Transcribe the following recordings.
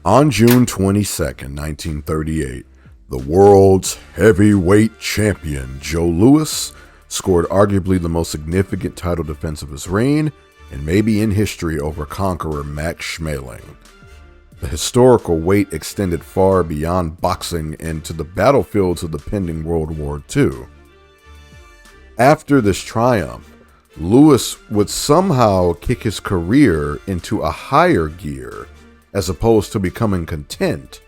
On June 22nd, 1938, the world's heavyweight champion, Joe Louis, scored arguably the most significant title defense of his reign, and maybe in history, over conqueror Max Schmeling. The historical wait extended far beyond boxing and to the battlefields of the pending World War II. After this triumph, Louis would somehow kick his career into a higher gear, as opposed to becoming content.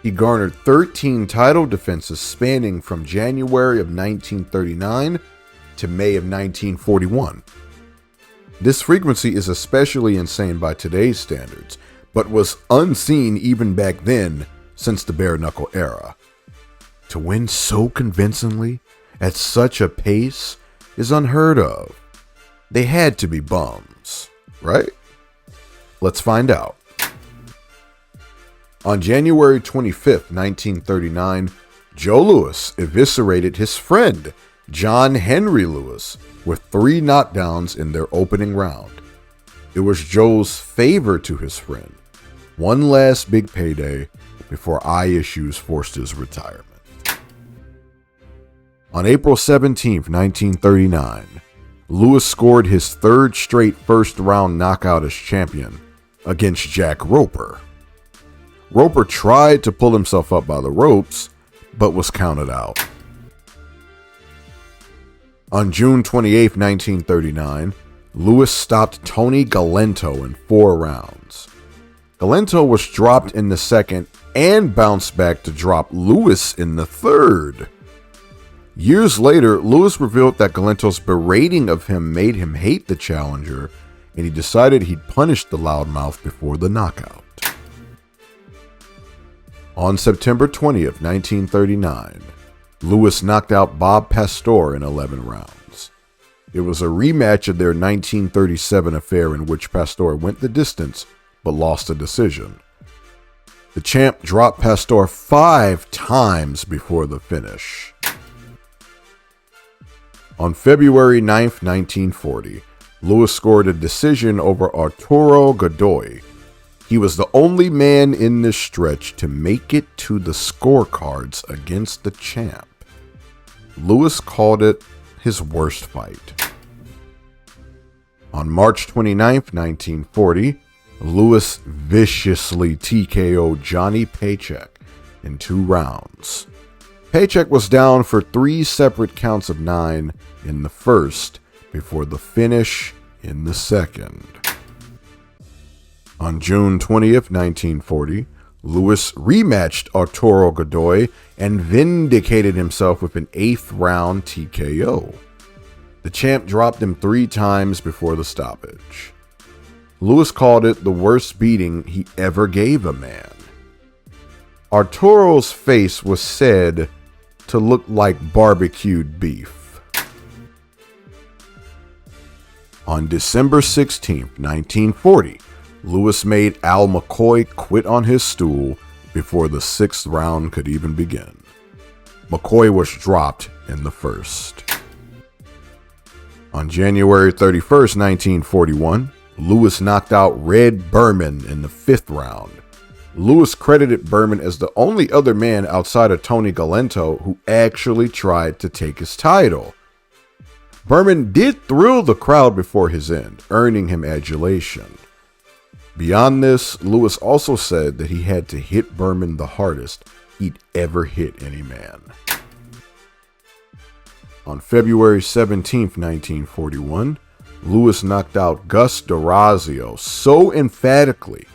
He garnered 13 title defenses spanning from January of 1939 to May of 1941. This frequency is especially insane by today's standards, but was unseen even back then since the bare-knuckle era. To win so convincingly at such a pace is unheard of. They had to be bums, right? Let's find out. On January 25th, 1939, Joe Louis eviscerated his friend, John Henry Louis, with 3 knockdowns in their opening round. It was Joe's favor to his friend, one last big payday before eye issues forced his retirement. On April 17th, 1939, Louis scored his 3rd straight first-round knockout as champion against Jack Roper. Roper tried to pull himself up by the ropes, but was counted out. On June 28, 1939, Louis stopped Tony Galento in 4 rounds. Galento was dropped in the 2nd and bounced back to drop Louis in the 3rd. Years later, Louis revealed that Galento's berating of him made him hate the challenger, and he decided he'd punish the loudmouth before the knockout. On September 20th, 1939, Louis knocked out Bob Pastor in 11 rounds. It was a rematch of their 1937 affair in which Pastor went the distance but lost a decision. The champ dropped Pastor 5 times before the finish. On February 9th, 1940, Louis scored a decision over Arturo Godoy. He was the only man in this stretch to make it to the scorecards against the champ. Louis called it his worst fight. On March 29th, 1940, Louis viciously TKO'd Johnny Paycheck in 2 rounds. Paycheck was down for 3 separate counts of 9 in the first before the finish in the second. On June 20th, 1940, Louis rematched Arturo Godoy and vindicated himself with an 8th round TKO. The champ dropped him 3 times before the stoppage. Louis called it the worst beating he ever gave a man. Arturo's face was said to look like barbecued beef. On December 16th, 1940, Louis made Al McCoy quit on his stool before the 6th round could even begin. McCoy was dropped in the first. On January 31st, 1941, Louis knocked out Red Berman in the 5th round. Louis credited Berman as the only other man outside of Tony Galento who actually tried to take his title. Berman did thrill the crowd before his end, earning him adulation. Beyond this, Louis also said that he had to hit Berman the hardest he'd ever hit any man. On February 17th, 1941, Louis knocked out Gus D'Orazio so emphatically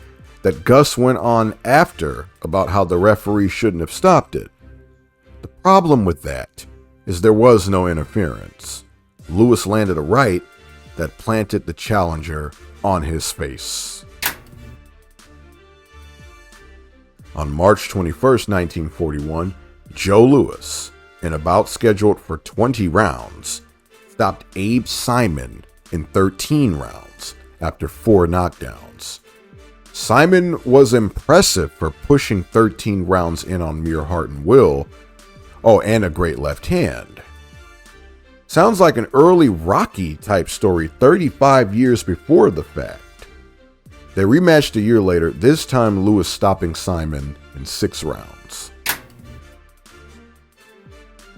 that Gus went on after about how the referee shouldn't have stopped it. The problem with that is there was no interference. Louis landed a right that planted the challenger on his face. On March 21st, 1941, Joe Louis, in a bout scheduled for 20 rounds, stopped Abe Simon in 13 rounds after 4 knockdowns. Simon was impressive for pushing 13 rounds in on mere heart and will. Oh, and a great left hand. Sounds like an early Rocky type story 35 years before the fact. They rematched a year later, this time Lewis stopping Simon in 6 rounds.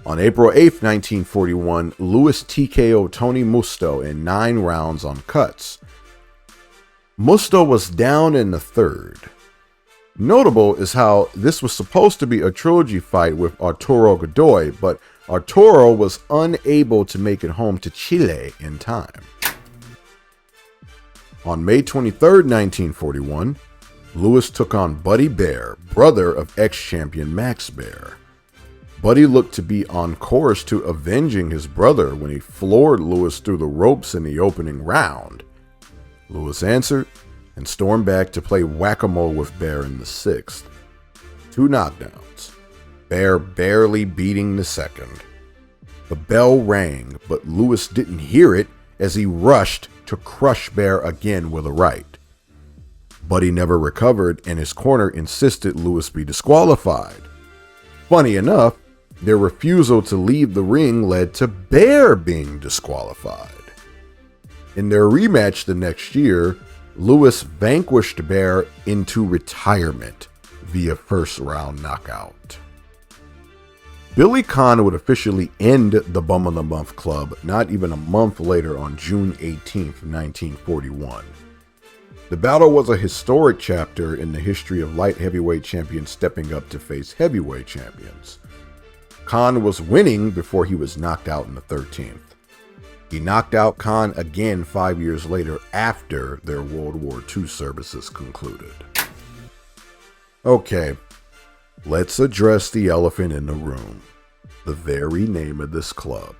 On April 8th, 1941, Lewis TKO'd Tony Musto in 9 rounds on cuts. Musto was down in the 3rd. Notable is how this was supposed to be a trilogy fight with Arturo Godoy, but Arturo was unable to make it home to Chile in time. On May 23rd, 1941, Lewis took on Buddy Bear, brother of ex-champion Max Bear. Buddy looked to be on course to avenging his brother when he floored Lewis through the ropes in the opening round. Lewis answered and stormed back to play whack-a-mole with Bear in the 6th. 2 knockdowns, Bear barely beating the 2nd. The bell rang, but Lewis didn't hear it as he rushed to crush Bear again with a right. Buddy never recovered, and his corner insisted Lewis be disqualified. Funny enough, their refusal to leave the ring led to Bear being disqualified. In their rematch the next year, Lewis vanquished Bear into retirement via first-round knockout. Billy Conn would officially end the Bum of the Month Club not even a month later on June 18th, 1941. The battle was a historic chapter in the history of light heavyweight champions stepping up to face heavyweight champions. Conn was winning before he was knocked out in the 13th. He knocked out Conn again 5 years later after their World War II services concluded. Okay, let's address the elephant in the room, the very name of this club.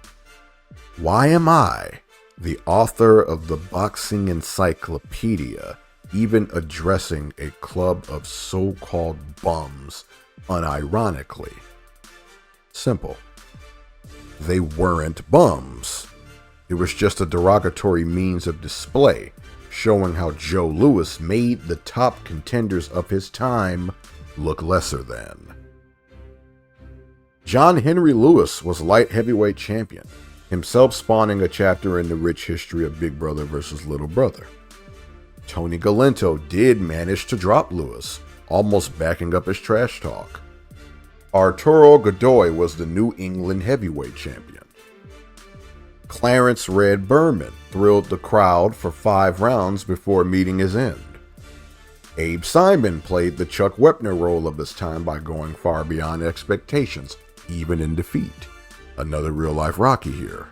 Why am I, the author of the Boxing Encyclopedia, even addressing a club of so-called bums unironically? Simple. They weren't bums. It was just a derogatory means of display, showing how Joe Louis made the top contenders of his time look lesser than. John Henry Lewis was light heavyweight champion, himself spawning a chapter in the rich history of Big Brother versus Little Brother. Tony Galento did manage to drop Lewis, almost backing up his trash talk. Arturo Godoy was the New England heavyweight champion. Clarence Red Berman thrilled the crowd for 5 rounds before meeting his end. Abe Simon played the Chuck Wepner role of his time by going far beyond expectations, even in defeat. Another real-life Rocky here.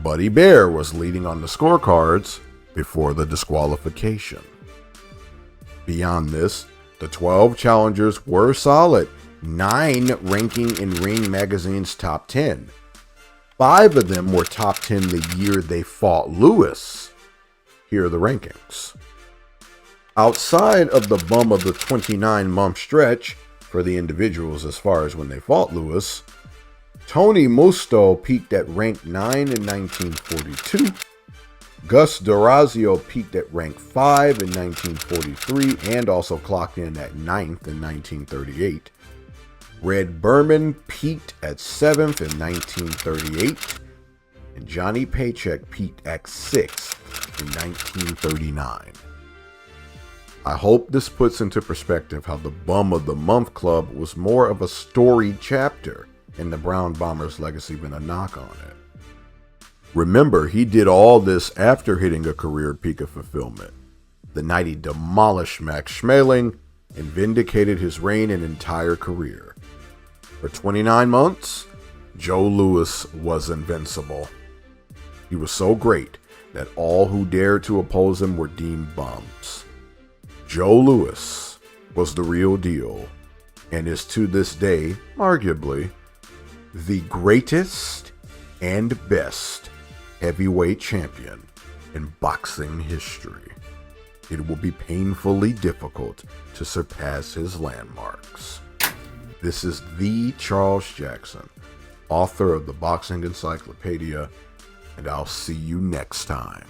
Buddy Bear was leading on the scorecards before the disqualification. Beyond this, the 12 challengers were solid, 9 ranking in Ring Magazine's top 10. 5 of them were top 10 the year they fought Lewis. Here are the rankings. Outside of the bum of the 29-month stretch for the individuals as far as when they fought Lewis, Tony Musto peaked at rank 9 in 1942. Gus D'Orazio peaked at rank 5 in 1943 and also clocked in at 9th in 1938. Red Berman peaked at 7th in 1938, and Johnny Paycheck peaked at 6th in 1939. I hope this puts into perspective how the Bum of the Month Club was more of a storied chapter in the Brown Bomber's legacy than a knock on it. Remember, he did all this after hitting a career peak of fulfillment, the night he demolished Max Schmeling and vindicated his reign and entire career. For 29 months, Joe Louis was invincible. He was so great that all who dared to oppose him were deemed bums. Joe Louis was the real deal and is to this day, arguably, the greatest and best heavyweight champion in boxing history. It will be painfully difficult to surpass his landmarks. This is the Charles Jackson, author of the Boxing Encyclopedia, and I'll see you next time.